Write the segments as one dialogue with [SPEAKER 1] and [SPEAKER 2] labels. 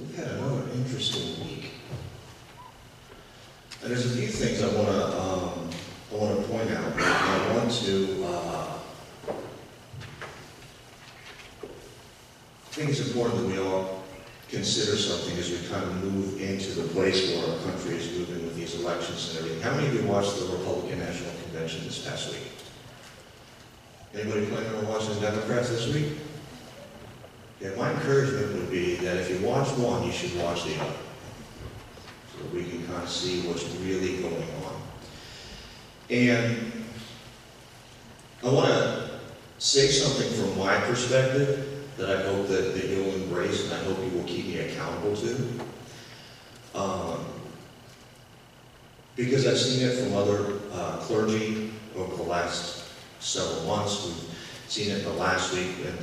[SPEAKER 1] We've had another interesting week. And there's a few things I want to point out. I want to, I think it's important that we all consider something as we kind of move into the place where our country is moving with these elections and everything. How many of you watched the Republican National Convention this past week? Anybody planning on watching the Democrats this week? Yeah, my encouragement would be that if you watch one, you should watch the other, so that we can kind of see what's really going on. And I want to say something from my perspective that I hope that you'll embrace, and I hope you will keep me accountable to. Because I've seen it from other clergy over the last several months. We've seen it the last week in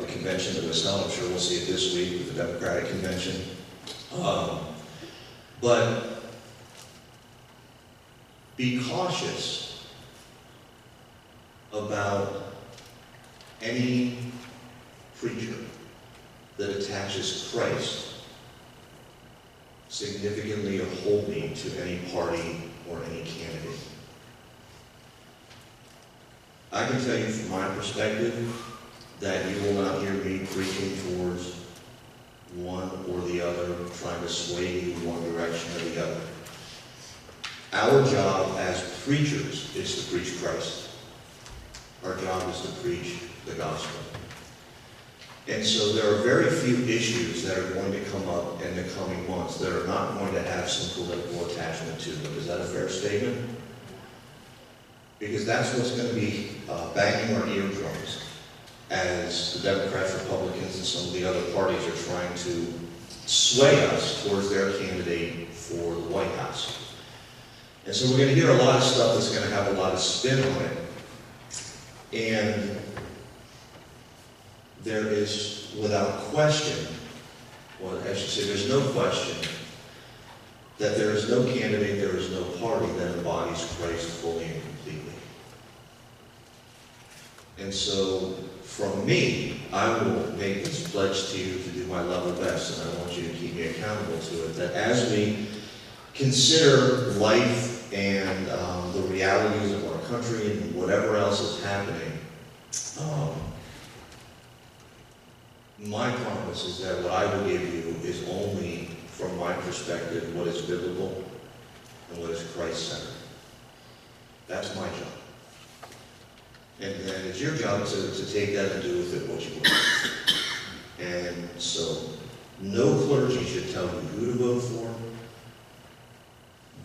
[SPEAKER 1] the convention that was held. I'm sure we'll see it this week with the Democratic convention. But be cautious about any preacher that attaches Christ significantly or wholly to any party or any candidate. I can tell you from my perspective that you will not hear me preaching towards one or the other, trying to sway you one direction or the other. Our job as preachers is to preach Christ. Our job is to preach the gospel. And so there are very few issues that are going to come up in the coming months that are not going to have some political attachment to them. Is that a fair statement? Because that's what's going to be banging our eardrums as the Democrats, Republicans, and some of the other parties are trying to sway us towards their candidate for the White House. And so we're going to hear a lot of stuff that's going to have a lot of spin on it. And there is, without question, well, I should say there's no question, that there is no candidate, there is no party that embodies Christ fully and completely. And so, from me, I will make this pledge to you to do my level best, and I want you to keep me accountable to it, that as we consider life and the realities of our country and whatever else is happening, my promise is that what I will give you is only, from my perspective, what is biblical and what is Christ-centered. That's my job. And then it's your job to take that and do with it what you want. And so, no clergy should tell you who to vote for,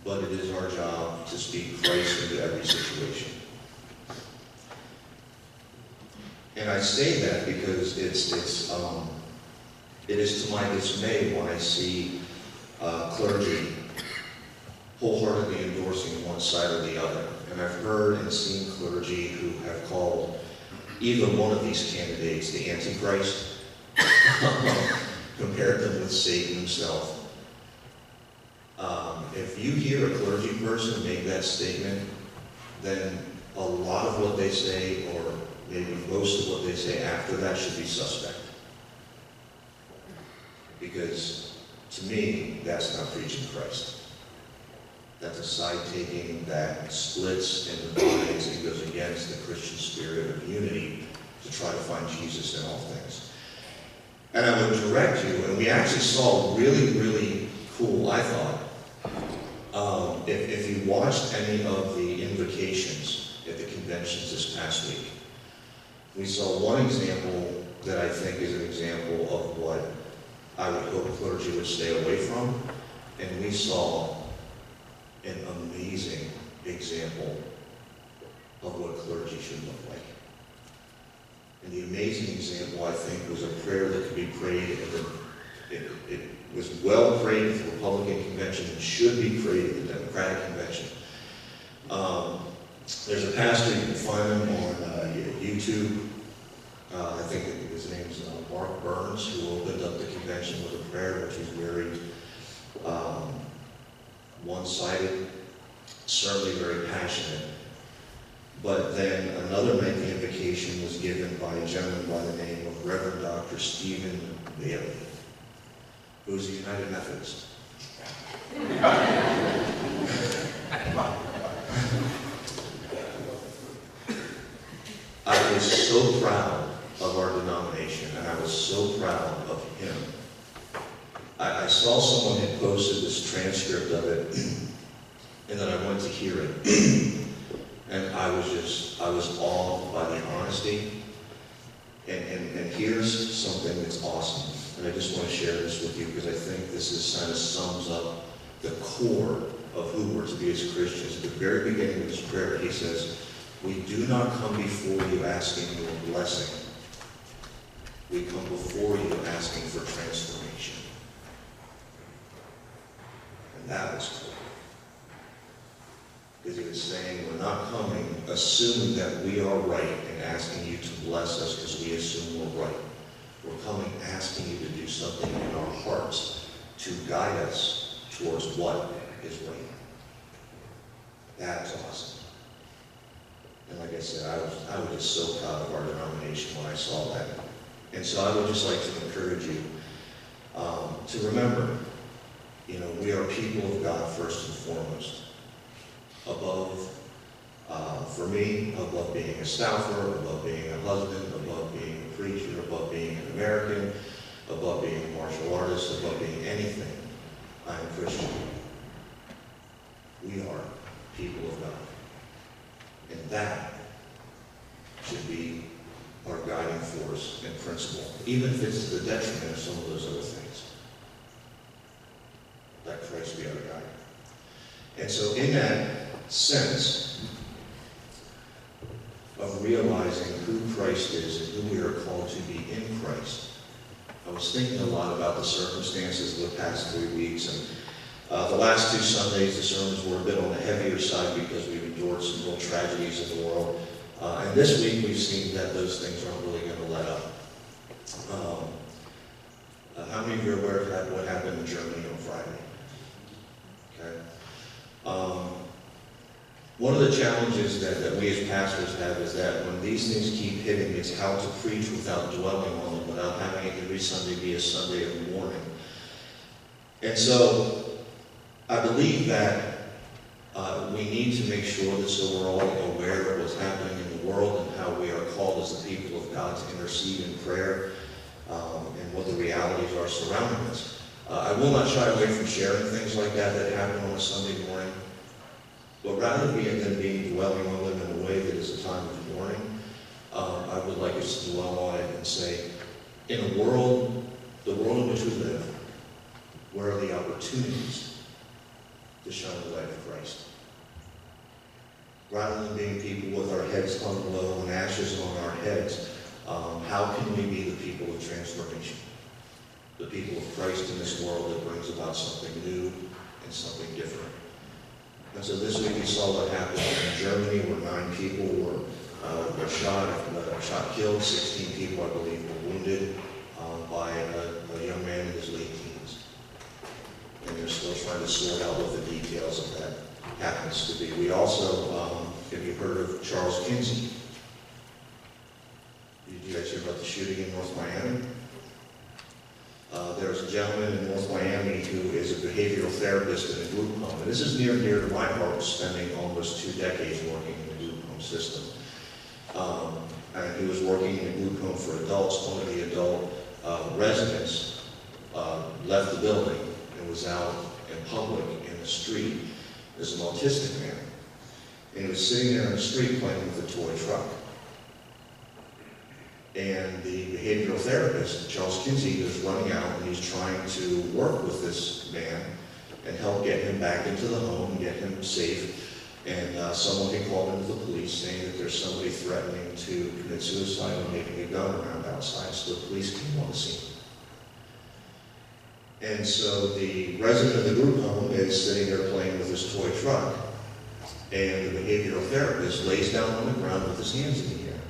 [SPEAKER 1] but it is our job to speak Christ into every situation. And I say that because it is to my dismay when I see clergy wholeheartedly endorsing one side or the other. And I've heard and seen clergy who have called either one of these candidates the Antichrist, compared them with Satan himself. If you hear a clergy person make that statement, then a lot of what they say, or maybe most of what they say after that, should be suspect. Because, to me, that's not preaching Christ. That's a side-taking that splits and divides and goes against the Christian spirit of unity to try to find Jesus in all things. And I would direct you, and we actually saw really, really cool, I thought, if you watched any of the invocations at the conventions this past week, we saw one example that I think is an example of what I would hope clergy would stay away from, and we saw an amazing example of what clergy should look like. And the amazing example, I think, was a prayer that could be prayed at it was well prayed at the Republican convention and should be prayed at the Democratic convention. There's a pastor, you can find him on YouTube. I think his name is Mark Burns, who opened up the convention with a prayer which is very one-sided, certainly very passionate. But then another magnification was given by a gentleman by the name of Reverend Dr. Stephen Bailey. It was a United Methodist. I was so proud of our denomination, and I was so proud of him. I saw someone had posted this transcript of it, and then I went to hear it. And I was awed by the honesty. And here's something that's awesome. And I just want to share this with you because I think this kind of sums up the core of who we're to be as Christians. At the very beginning of his prayer, he says, "We do not come before you asking you a blessing. We come before you asking for transformation." And that was cool. Because he was saying, we're not coming assuming that we are right and asking you to bless us because we assume we're right. We're coming asking you to do something in our hearts to guide us towards what is right. That's awesome. And like I said, I was just so proud of our denomination when I saw that. And so I would just like to encourage you to remember, we are people of God first and foremost. Above, for me, above being a Stouffer, above being a husband, above being a preacher, above being an American, above being a martial artist, above being anything, I am Christian. We are people of God. And that should be our guiding force and principle, even if it's to the detriment of some of those other things. Let Christ be our guide. And so in that sense of realizing who Christ is and who we are called to be in Christ, I was thinking a lot about the circumstances of the past 3 weeks. And the last 2 Sundays, the sermons were a bit on the heavier side because we've endured some real tragedies in the world. And this week we've seen that those things aren't really going to let up. How many of you are aware of what happened in Germany on Friday? Okay. One of the challenges that we as pastors have is that when these things keep hitting, it's how to preach without dwelling on them, without having it every Sunday be a Sunday of mourning. And so I believe that we need to make sure that so we're all aware of what's happening in the world and how we are called as the people of God to intercede in prayer and what the realities are surrounding us. I will not shy away from sharing things like that happen on a Sunday morning. But rather than being dwelling on them in a way that is a time of mourning, I would like us to dwell on it and say, in the world in which we live, where are the opportunities to shine the light of Christ? Rather than being people with our heads hung low and ashes on our heads, how can we be the people of transformation? The people of Christ in this world that brings about something new and something different. And so this week we saw what happened in Germany, where 9 people were shot, killed, 16 people, I believe, were wounded by a young man in his late teens. And they're still trying to sort out what the details of that happens to be. We also, have you heard of Charles Kinsey? Did you guys hear about the shooting in North Miami? There's a gentleman in North Miami who is a behavioral therapist in a group home. And this is near and dear to my heart, spending almost 2 decades working in the group home system. And he was working in a group home for adults. One of the adult residents left the building and was out in public in the street. There's an autistic man. And he was sitting there in the street playing with a toy truck. And the behavioral therapist, Charles Kinsey, was running out and he's trying to work with this man and help get him back into the home, get him safe. And someone had called into the police saying that there's somebody threatening to commit suicide or making a gun around outside, so the police came on the scene. And so the resident of the group home is sitting there playing with his toy truck, and the behavioral therapist lays down on the ground with his hands in the air.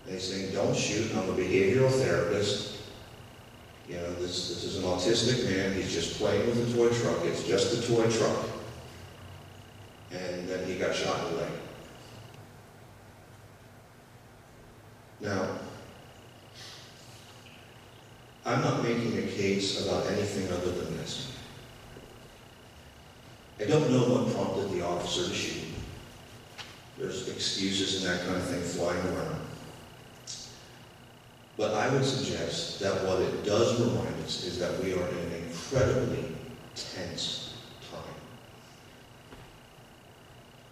[SPEAKER 1] And he's saying, don't shoot, I'm a behavioral therapist. This is an autistic man, he's just playing with a toy truck, it's just a toy truck. And then he got shot in the leg. Now, I'm not making a case about anything other than this. I don't know what prompted the officer to shoot. There's excuses and that kind of thing flying around. But I would suggest that what it does remind us is that we are in an incredibly tense time.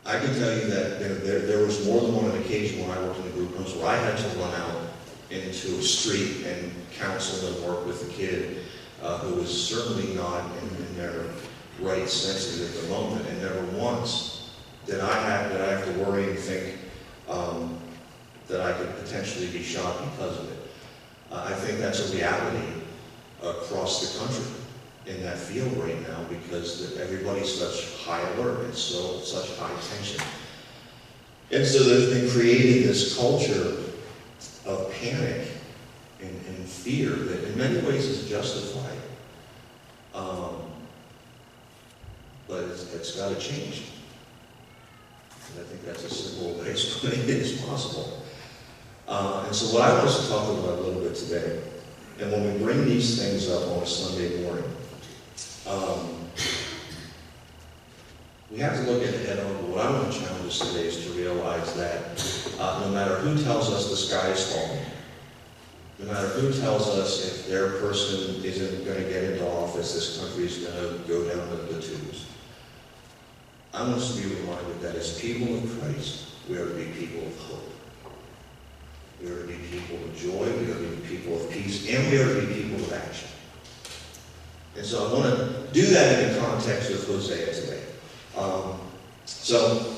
[SPEAKER 1] I can tell you that there was more than one occasion when I worked in the group homes where I had to run out into a street and counsel and work with a kid who was certainly not in their right senses at the moment, and never once did I have to worry and think that I could potentially be shot because of it. I think that's a reality across the country in that field right now, because everybody's such high alert and such high tension. And so there's been created this culture of panic and fear that in many ways is justified. But it's got to change. And I think that's as simple a way of putting it as possible. And so what I want us to talk about a little bit today, and when we bring these things up on a Sunday morning, we have to look at it head on. But what I want to challenge us today is to realize that no matter who tells us the sky is falling, no matter who tells us if their person isn't going to get into office, this country is going to go down the tubes, I want us to be reminded that as people of Christ, we are to be people of hope. We are to be people of joy, we are to be people of peace, and we are to be people of action. And so I want to do that in the context of Hosea today. So,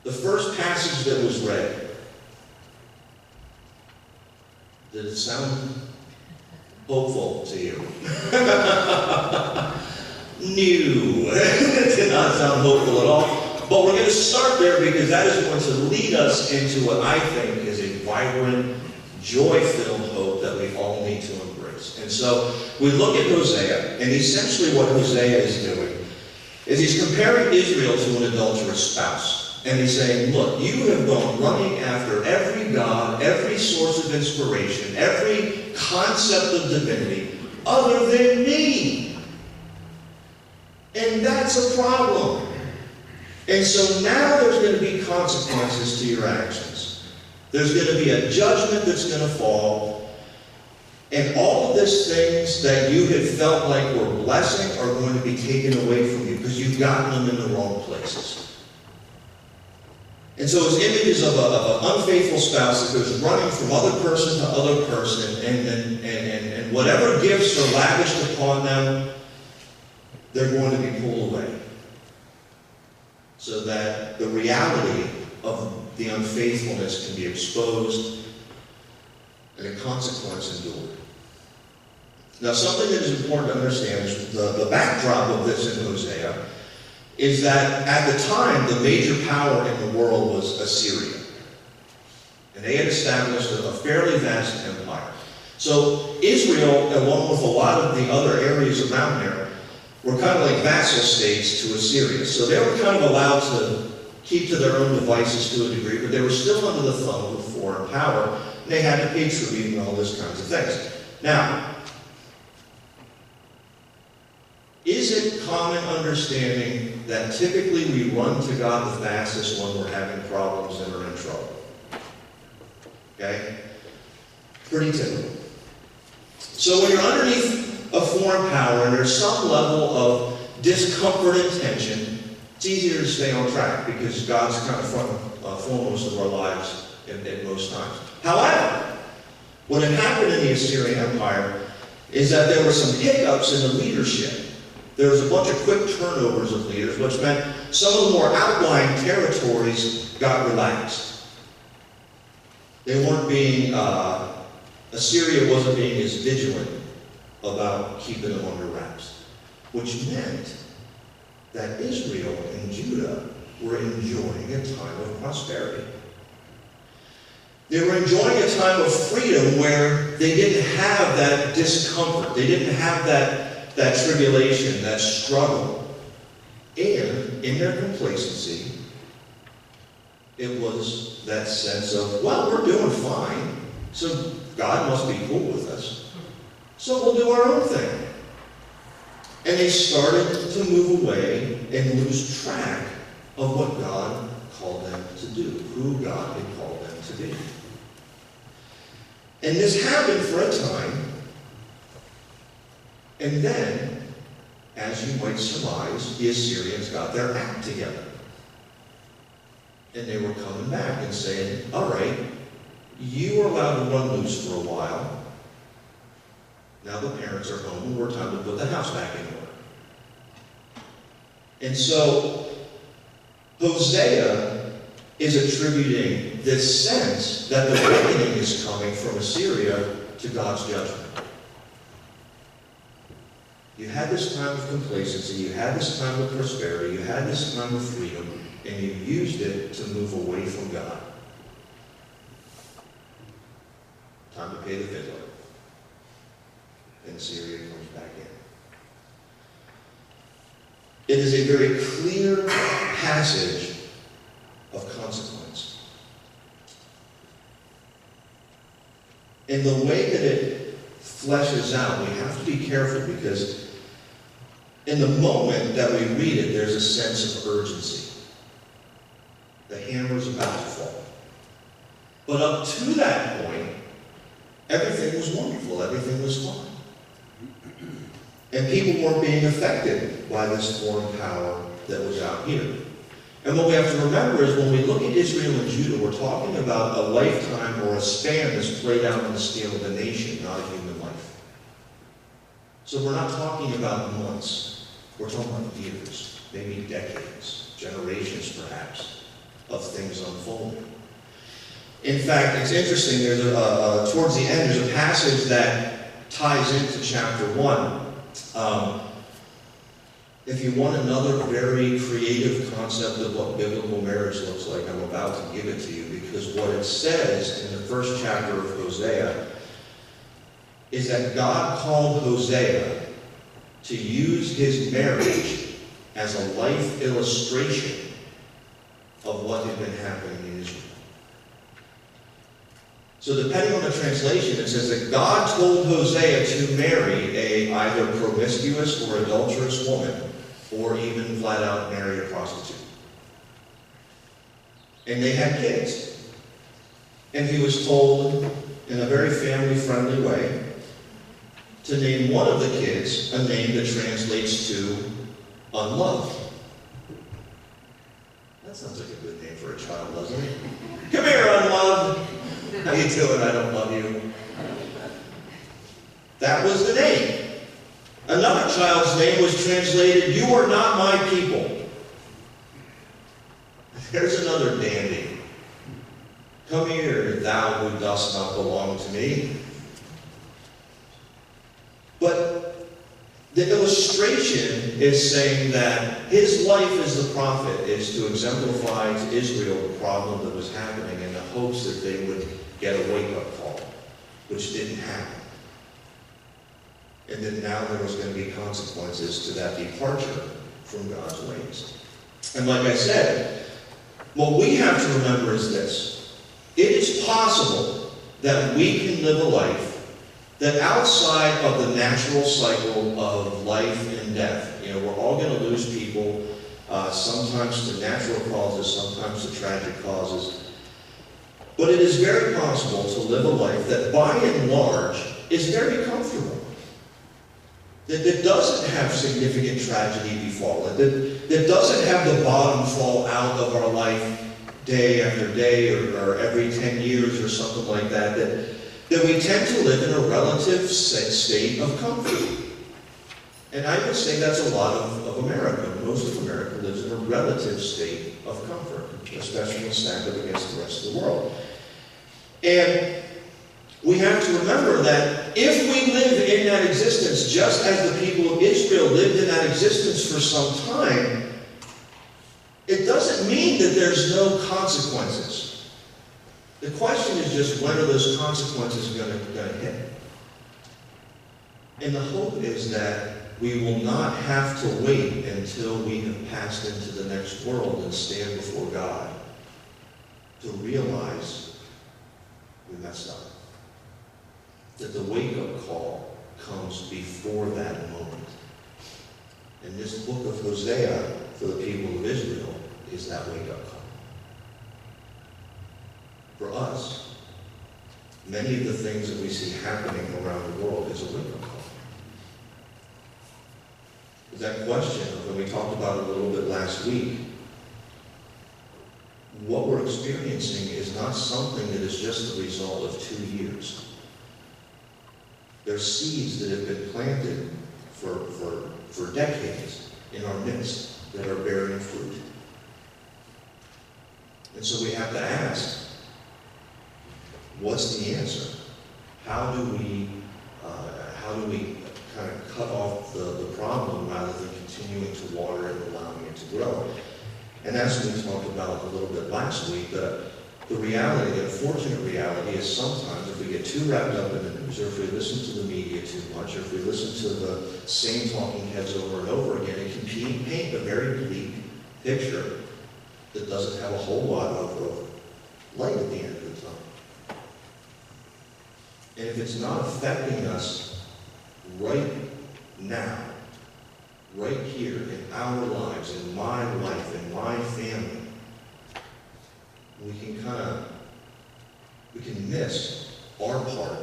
[SPEAKER 1] the first passage that was read, did it sound hopeful to you? No, it did not sound hopeful at all. But we're going to start there because that is going to lead us into what I think is a vibrant, joy-filled hope that we all need to embrace. And so we look at Hosea, and essentially what Hosea is doing is he's comparing Israel to an adulterous spouse. And he's saying, look, you have gone running after every god, every source of inspiration, every concept of divinity other than me. And that's a problem. And so now there's going to be consequences to your actions. There's going to be a judgment that's going to fall. And all of these things that you had felt like were blessing are going to be taken away from you because you've gotten them in the wrong places. And so his image is of an unfaithful spouse that goes running from other person to other person, and whatever gifts are lavished upon them, they're going to be pulled away. So that the reality of the unfaithfulness can be exposed and a consequence endured. Now, something that is important to understand is the backdrop of this in Hosea is that at the time, the major power in the world was Assyria. And they had established a fairly vast empire. So Israel, along with a lot of the other areas around there, were kind of like vassal states to Assyria. So they were kind of allowed to keep to their own devices to a degree, but they were still under the thumb of a foreign power, and they had to pay tribute and all those kinds of things. Now, is it common understanding that typically we run to God the fastest when we're having problems and are in trouble? Okay? Pretty typical. So when you're underneath a foreign power and there's some level of discomfort and tension, it's easier to stay on track because God's kind of foremost of our lives at most times. However, what had happened in the Assyrian Empire is that there were some hiccups in the leadership. There was a bunch of quick turnovers of leaders, which meant some of the more outlying territories got relaxed. They weren't being, Assyria wasn't being as vigilant about keeping them under wraps, which meant that Israel and Judah were enjoying a time of prosperity. They were enjoying a time of freedom where they didn't have that discomfort. They didn't have that tribulation, that struggle. And in their complacency, it was that sense of, well, we're doing fine. So God must be cool with us. So we'll do our own thing. And they started to move away and lose track of what God called them to do, who God had called them to be. And this happened for a time. And then, as you might surmise, the Assyrians got their act together. And they were coming back and saying, all right, you were allowed to run loose for a while. Now the parents are home and we're time to put the house back in order. And so Hosea is attributing this sense that the reckoning is coming from Assyria to God's judgment. You had this time of complacency, you had this time of prosperity, you had this time of freedom, and you used it to move away from God. Time to pay the fiddler. And Syria comes back in. It is a very clear passage of consequence. In the way that it fleshes out, we have to be careful because in the moment that we read it, there's a sense of urgency. The hammer's about to fall. But up to that point, everything was wonderful, everything was fine. And people weren't being affected by this foreign power that was out here. And what we have to remember is when we look at Israel and Judah, we're talking about a lifetime or a span that's played out on the scale of a nation, not a human life. So we're not talking about months. We're talking about years, maybe decades, generations perhaps, of things unfolding. In fact, it's interesting, there's towards the end, there's a passage that ties into chapter 1. If you want another very creative concept of what biblical marriage looks like, I'm about to give it to you, because what it says in the first chapter of Hosea is that God called Hosea to use his marriage as a life illustration of what had been happening in Israel. So depending on the translation, it says that God told Hosea to marry a either promiscuous or adulterous woman, or even flat out marry a prostitute. And they had kids. And he was told in a very family-friendly way to name one of the kids a name that translates to unloved. That sounds like a good name for a child, doesn't it? Come here, unloved. How you doing? I don't love you. That was the name. Another child's name was translated, you are not my people. There's another dandy. Come here, thou who dost not belong to me. But the illustration is saying that his life as the prophet is to exemplify to Israel the problem that was happening in the hopes that they would get a wake-up call, which didn't happen. And that now there was going to be consequences to that departure from God's ways. And like I said, what we have to remember is this. It is possible that we can live a life that outside of the natural cycle of life and death, we're all going to lose people, sometimes to natural causes, sometimes to tragic causes. But it is very possible to live a life that by and large is very comfortable. That doesn't have significant tragedy befall it, that doesn't have the bottom fall out of our life day after day or every 10 years or something like that, that we tend to live in a relative state of comfort. And I would say that's a lot of America. Most of America lives in a relative state of comfort, especially when stacked up against the rest of the world. And we have to remember that if we live in that existence, just as the people of Israel lived in that existence for some time, it doesn't mean that there's no consequences. The question is just when are those consequences going to hit? And the hope is that we will not have to wait until we have passed into the next world and stand before God to realize we messed up. that the wake-up call comes before that moment. And this book of Hosea for the people of Israel is that wake-up call. For us, many of the things that we see happening around the world is a wake-up call. That question, when we talked about it a little bit last week, what we're experiencing is not something that is just the result of 2 years. There's seeds that have been planted for decades in our midst that are bearing fruit. And so we have to ask, what's the answer? How do we kind of cut off the problem rather than continuing to water it and allowing it to grow? And as we talked about a little bit last week, the reality, the unfortunate reality is sometimes if we get too wrapped up in the news, or if we listen to the media too much, or if we listen to the same talking heads over and over again, it can paint a very bleak picture that doesn't have a whole lot of light at the end of the tunnel. And if it's not affecting us right now, right here in our lives, in my life, in my family, we can miss our part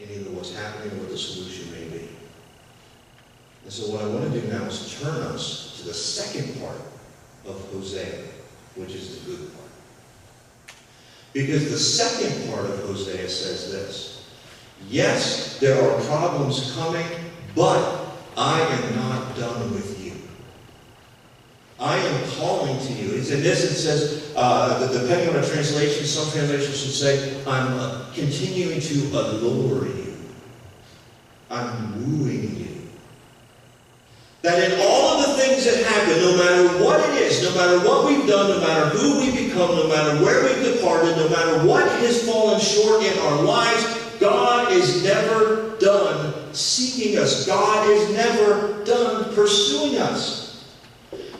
[SPEAKER 1] in either what's happening or what the solution may be. And so what I want to do now is turn us to the second part of Hosea, which is the good part. Because the second part of Hosea says this: yes, there are problems coming, but I am not done with you. I am calling to you. In this it says, depending on the translation, some translations should say, I'm continuing to allure you. I'm wooing you. That in all of the things that happen, no matter what it is, no matter what we've done, no matter who we've become, no matter where we've departed, no matter what has fallen short in our lives, God is never done seeking us. God is never done pursuing us.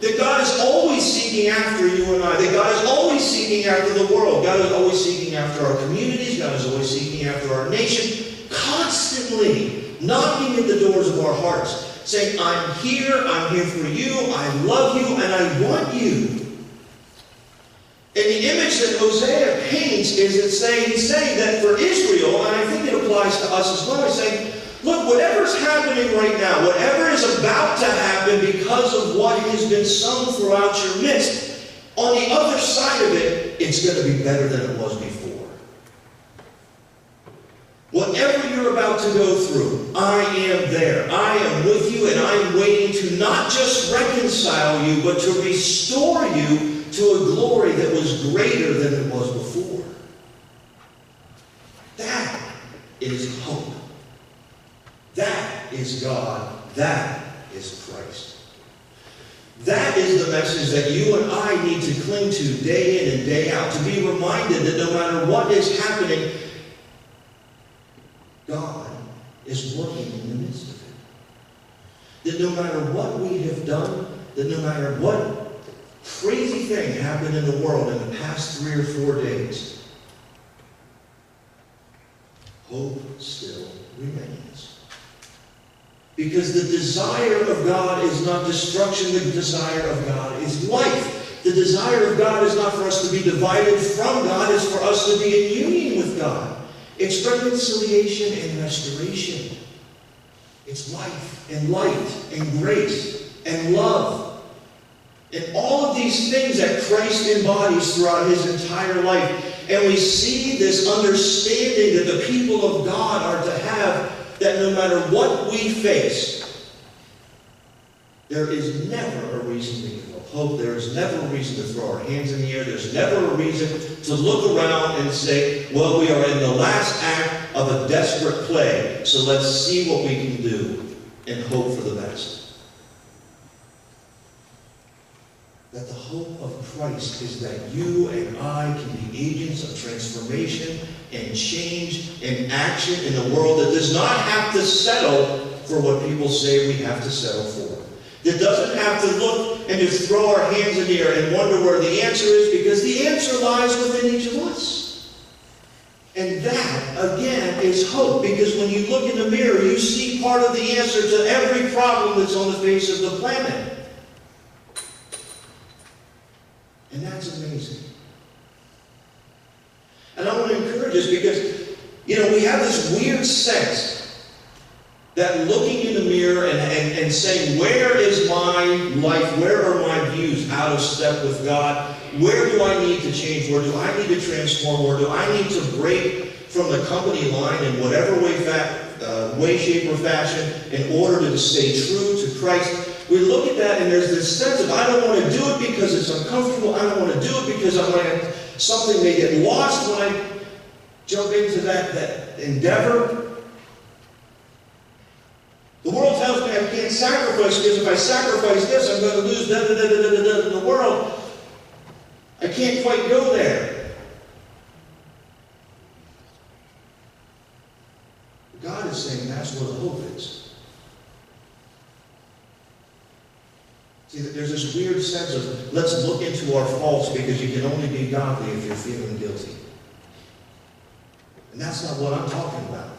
[SPEAKER 1] That God is always seeking after you and I. That God is always seeking after the world. God is always seeking after our communities. God is always seeking after our nation. Constantly knocking at the doors of our hearts. Saying, I'm here for you, I love you, and I want you. And the image that Hosea paints is that he's saying that for Israel, and I think it applies to us as well, he's saying, look, whatever's happening right now, whatever is about to happen because of what has been sown throughout your midst, on the other side of it, it's going to be better than it was before. Whatever you're about to go through, I am there. I am with you, and I'm waiting to not just reconcile you, but to restore you to a glory that was greater than it was before. That is hope. That is God. That is Christ. That is the message that you and I need to cling to day in and day out, to be reminded that no matter what is happening, God is working in the midst of it. That no matter what we have done, that no matter what crazy thing happened in the world in the past 3 or 4 days, hope still remains. Because the desire of God is not destruction, the desire of God is life. The desire of God is not for us to be divided from God, it's for us to be in union with God. It's reconciliation and restoration. It's life and light and grace and love. And all of these things that Christ embodies throughout his entire life. And we see this understanding that the people of God are to have, that no matter what we face, there is never a reason to give up hope. There is never a reason to throw our hands in the air. There's never a reason to look around and say, well, we are in the last act of a desperate play, so let's see what we can do and hope for the best. That the hope of Christ is that you and I can be agents of transformation and change and action in a world that does not have to settle for what people say we have to settle for. That doesn't have to look and just throw our hands in the air and wonder where the answer is, because the answer lies within each of us. And that, again, is hope. Because when you look in the mirror, you see part of the answer to every problem that's on the face of the planet. And that's amazing. And I want to encourage us because, we have this weird sense that looking in the mirror and saying, where is my life? Where are my views out of step with God? Where do I need to change? Where do I need to transform? Where do I need to break from the company line in whatever way, shape, or fashion in order to stay true to Christ? We look at that and there's this sense of, I don't want to do it because it's uncomfortable. I don't want to do it because something may get lost when I jump into that endeavor. The world tells me I can't sacrifice because if I sacrifice this, I'm going to lose in the world. I can't quite go there. God is saying that's where the hope is. See, there's this weird sense of, let's look into our faults because you can only be godly if you're feeling guilty. And that's not what I'm talking about.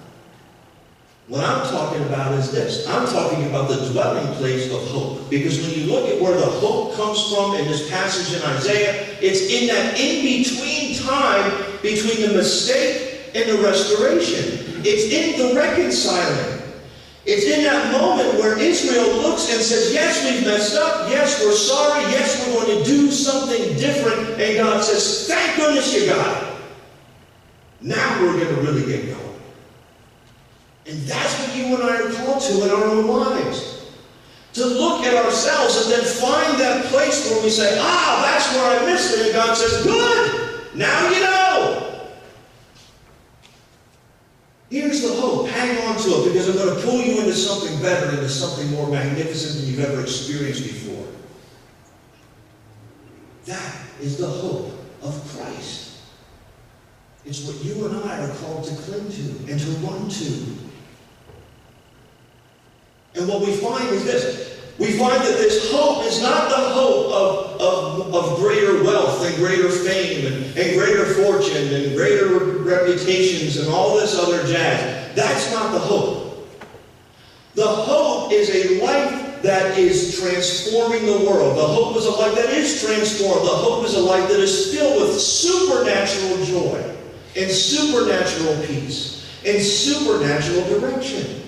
[SPEAKER 1] What I'm talking about is this. I'm talking about the dwelling place of hope. Because when you look at where the hope comes from in this passage in Isaiah, it's in that in-between time between the mistake and the restoration. It's in the reconciling. It's in that moment where Israel looks and says, yes, we've messed up. Yes, we're sorry. Yes, we're going to do something different. And God says, thank goodness you got it. Now we're going to really get going. And that's what you and I are called to in our own lives. To look at ourselves and then find that place where we say, that's where I missed it. And God says, good. Now you know. Here's the hope. Hang on to it because I'm going to pull you into something better, into something more magnificent than you've ever experienced before. That is the hope of Christ. It's what you and I are called to cling to and to run to. And what we find is this. We find that this hope is not the hope of greater wealth and greater fame and greater fortune and greater reputations and all this other jazz. That's not the hope. The hope is a life that is transforming the world. The hope is a life that is transformed. The hope is a life that is filled with supernatural joy and supernatural peace and supernatural direction.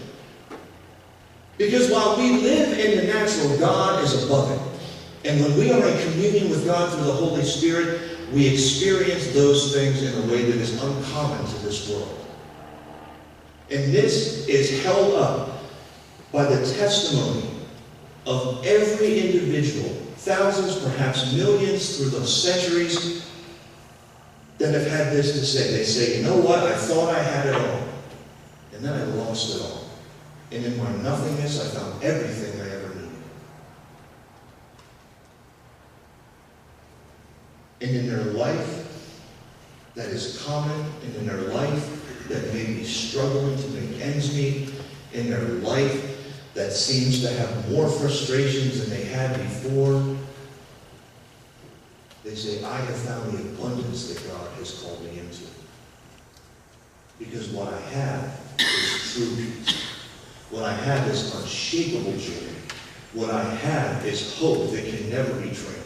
[SPEAKER 1] Because while we live in the natural, God is above it. And when we are in communion with God through the Holy Spirit, we experience those things in a way that is uncommon to this world. And this is held up by the testimony of every individual, thousands, perhaps millions through the centuries, that have had this to say. They say, you know what, I thought I had it all, and then I lost it all. And in my nothingness, I found everything I ever needed. And in their life that is common, and in their life that may be struggling to make ends meet, in their life that seems to have more frustrations than they had before, they say, I have found the abundance that God has called me into. Because what I have is true peace. What I have is unshakable joy. What I have is hope that can never be trampled.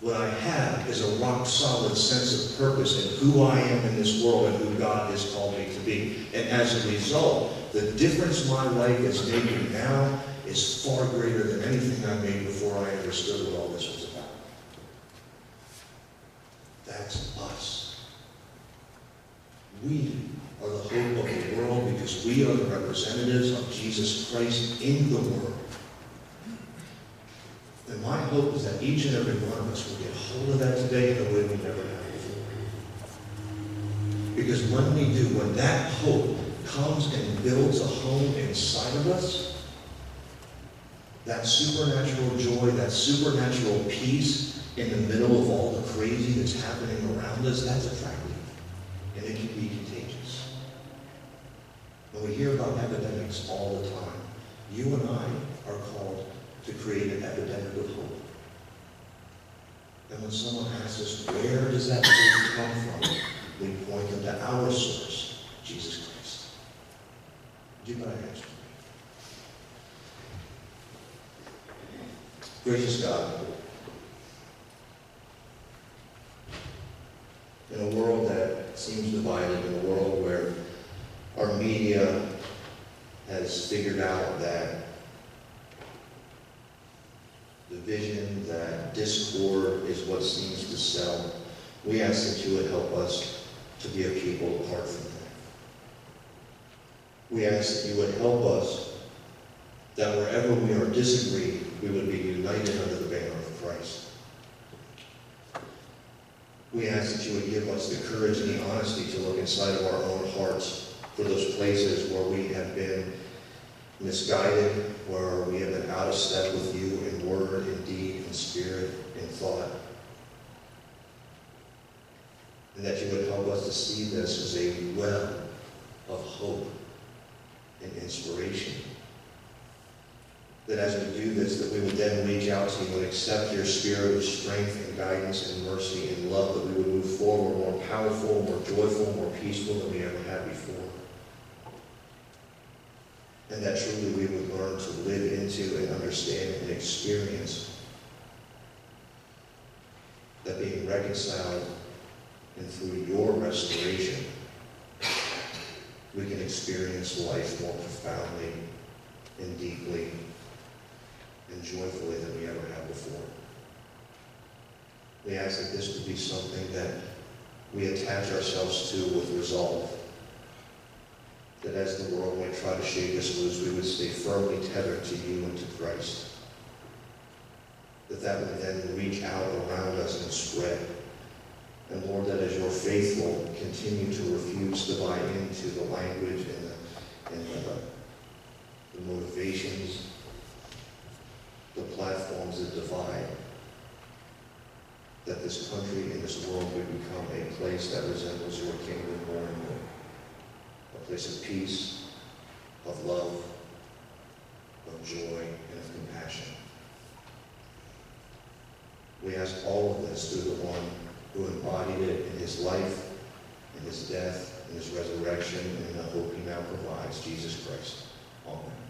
[SPEAKER 1] What I have is a rock-solid sense of purpose in who I am in this world and who God has called me to be. And as a result, the difference my life is making now is far greater than anything I made before I understood what all this was about. That's us. We are the hope of the world because we are the representatives of Jesus Christ in the world. And my hope is that each and every one of us will get hold of that today in a way we never have before. Because when we do, when that hope comes and builds a home inside of us, that supernatural joy, that supernatural peace in the middle of all the crazy that's happening around us, that's attractive. And it can be contagious. And we hear about epidemics all the time. You and I are called to create an epidemic of hope. And when someone asks us, where does that hope come from? We point them to our Gracious God, in a world that seems divided, in a world where our media has figured out that division, that discord is what seems to sell, we ask that you would help us to be a people apart from that. We ask that you would help us that wherever we are disagreed, we would be united under the banner of Christ. We ask that you would give us the courage and the honesty to look inside of our own hearts for those places where we have been misguided, where we have been out of step with you in word, in deed, in spirit, in thought. And that you would help us to see this as a well of hope and inspiration. That as we do this, that we would then reach out to you and accept your spirit of strength and guidance and mercy and love, that we would move forward more powerful, more joyful, more peaceful than we ever had before. And that truly we would learn to live into and understand and experience that being reconciled and through your restoration, we can experience life more profoundly and deeply and joyfully than we ever have before. We ask that this would be something that we attach ourselves to with resolve. That as the world might try to shake us loose, we would stay firmly tethered to you and to Christ. That would then reach out around us and spread. And Lord, that as you're faithful, continue to refuse to buy into the language and the motivations, the platforms that divide. That this country and this world would become a place that resembles your kingdom more and more. A place of peace, of love, of joy, and of compassion. We ask all of this through the one who embodied it in his life, in his death, in his resurrection, and in the hope he now provides, Jesus Christ. Amen.